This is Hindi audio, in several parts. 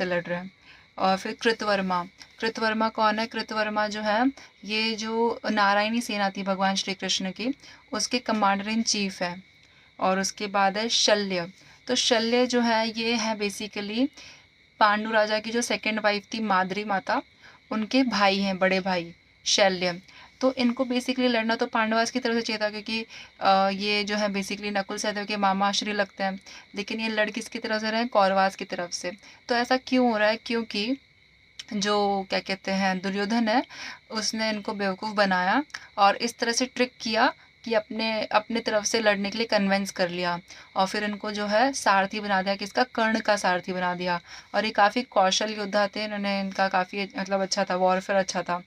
से लड़ रहे हैं। और फिर कृतवर्मा, कृतवर्मा कौन है? कृतवर्मा जो है ये जो नारायणी सेना थी भगवान श्री कृष्ण की, उसके कमांडर इन चीफ है। और उसके बाद है शल्य। तो शल्य जो है ये है बेसिकली पांडु राजा की जो सेकंड वाइफ थी माद्री माता, उनके भाई हैं, बड़े भाई शल्य। तो इनको बेसिकली लड़ना तो पांडवास की तरफ से चाहिए था, क्योंकि ये जो है बेसिकली नकुल सहदेव के मामा श्री लगते हैं, लेकिन ये लड़ किसकी तरफ से रहे हैं? कौरवास की तरफ से। तो ऐसा क्यों हो रहा है? क्योंकि जो क्या कहते हैं दुर्योधन है, उसने इनको बेवकूफ़ बनाया और इस तरह से ट्रिक किया कि अपने अपने तरफ से लड़ने के लिए कन्विंस कर लिया। और फिर इनको जो है सारथी बना दिया, किसका? कर्ण का सारथी बना दिया। और ये काफ़ी कौशल योद्धा थे, इन्होंने इनका काफ़ी मतलब अच्छा था, वॉरफेयर अच्छा था।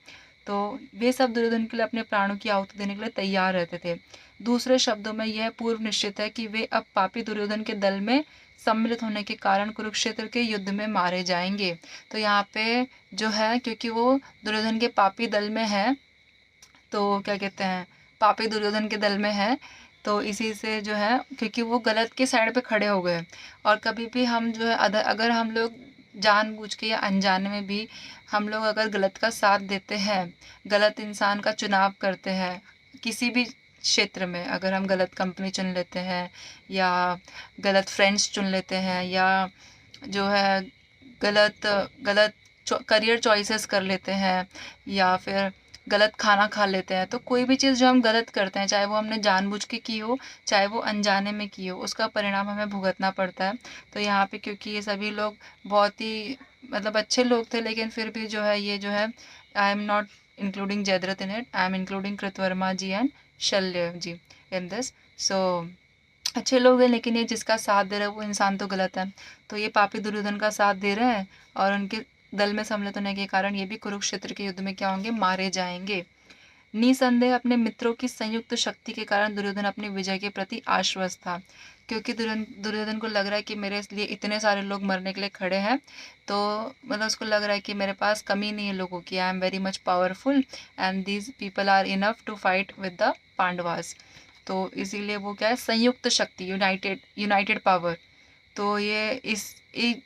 तो वे सब दुर्योधन के लिए अपने प्राणों की आहुति देने के लिए तैयार रहते थे। दूसरे शब्दों में यह पूर्व निश्चित है कि वे अब पापी दुर्योधन के दल में सम्मिलित होने के कारण कुरुक्षेत्र के युद्ध में मारे जाएंगे। तो यहाँ पे जो है, क्योंकि वो दुर्योधन के पापी दल में है, तो क्या कहते हैं पापी दुर्योधन के दल में है, तो इसी से जो है क्योंकि वो गलत के साइड पे खड़े हो गए। और कभी भी हम जो है अगर हम लोग जानबूझ के या अनजाने में भी हम लोग अगर गलत का साथ देते हैं, गलत इंसान का चुनाव करते हैं, किसी भी क्षेत्र में अगर हम गलत कंपनी चुन लेते हैं या गलत फ्रेंड्स चुन लेते हैं या जो है गलत गलत करियर चॉइसेस कर लेते हैं या फिर गलत खाना खा लेते हैं, तो कोई भी चीज़ जो हम गलत करते हैं, चाहे वो हमने जानबूझ के की हो, चाहे वो अनजाने में की हो, उसका परिणाम हमें भुगतना पड़ता है। तो यहाँ पे क्योंकि ये सभी लोग बहुत ही मतलब अच्छे लोग थे, लेकिन फिर भी जो है ये जो है I am not including Jayadratha in it, I am including Kritavarma ji and Shalya ji in this. सो अच्छे लोग हैं, लेकिन ये जिसका साथ दे रहा है वो इंसान तो गलत है। तो ये पापी दुर्योधन का साथ दे रहे हैं और उनके दल में सम्मिलित होने के कारण ये भी कुरुक्षेत्र के युद्ध में क्या होंगे? मारे जाएंगे। निसंदेह अपने मित्रों की संयुक्त शक्ति के कारण दुर्योधन अपनी विजय के प्रति आश्वस्त था, क्योंकि दुर्योधन को लग रहा है कि मेरे लिए इतने सारे लोग मरने के लिए खड़े हैं, तो मतलब उसको लग रहा है कि मेरे पास कमी नहीं है लोगों की, I am very much powerful and these people are enough to fight with the Pandavas. तो इसीलिए वो क्या है? संयुक्त शक्ति, यूनाइटेड यूनाइटेड पावर। तो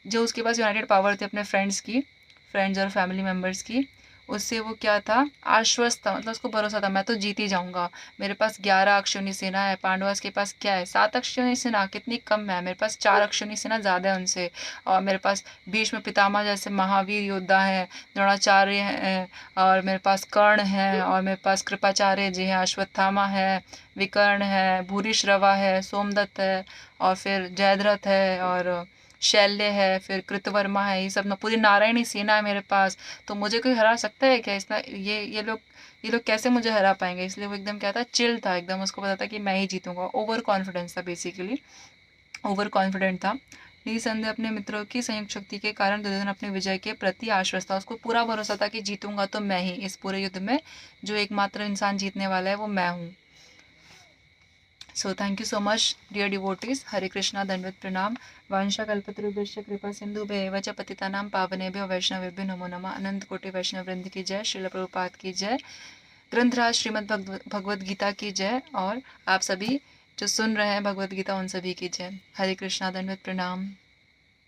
जो उसके पास यूनाइटेड पावर थी अपने फ्रेंड्स और फैमिली मेम्बर्स की, उससे वो क्या था? आश्वस्त था, मतलब उसको भरोसा था मैं तो जीत ही जाऊंगा। मेरे पास 11 अक्षौणी सेना है, पांडवास के पास क्या है? 7 अक्षौणी सेना, कितनी कम है, मेरे पास 4 अक्षौणी सेना ज़्यादा है उनसे। और मेरे पास भीष्म पितामह जैसे महावीर योद्धा हैं, द्रोणाचार्य हैं, और मेरे पास कर्ण है, और मेरे पास कृपाचार्य जी हैं, अश्वत्थामा है, विकर्ण है, भूरिश्रवा है, सोमदत्त है, और फिर जयद्रथ है, और शैल्य है, फिर कृतवर्मा है, ये सब ना पूरी नारायणी सेना है मेरे पास। तो मुझे कोई हरा सकता है क्या? इतना ये लोग कैसे मुझे हरा पाएंगे? इसलिए वो एकदम क्या था? चिल था एकदम, उसको पता था कि मैं ही जीतूंगा। ओवर कॉन्फिडेंस था, बेसिकली ओवर कॉन्फिडेंट था। निसंदेह अपने मित्रों की संयुक्त शक्ति के कारण दुर्योधन अपने विजय के प्रति आश्वस्त था, उसको पूरा भरोसा था कि जीतूंगा तो मैं ही, इस पूरे युद्ध में जो एकमात्र इंसान जीतने वाला है वो मैं हूँ। So thank you so much dear devotees. Hare Krishna, Dandavat Pranam. Vansha kalpatarubhyascha कृपा सिंधु भैव च पतितानां पावनेभ्यो वैष्णवेभ्यो नमो नमः। अनंत कोटि वैष्णव वृंद की जय, श्रील प्रभुपाद की जय, ग्रंथराज श्रीमद् भगवद गीता की जय, और आप सभी जो सुन रहे हैं भगवद गीता उन सभी की जय। हरे कृष्णा, दंडवत प्रणाम।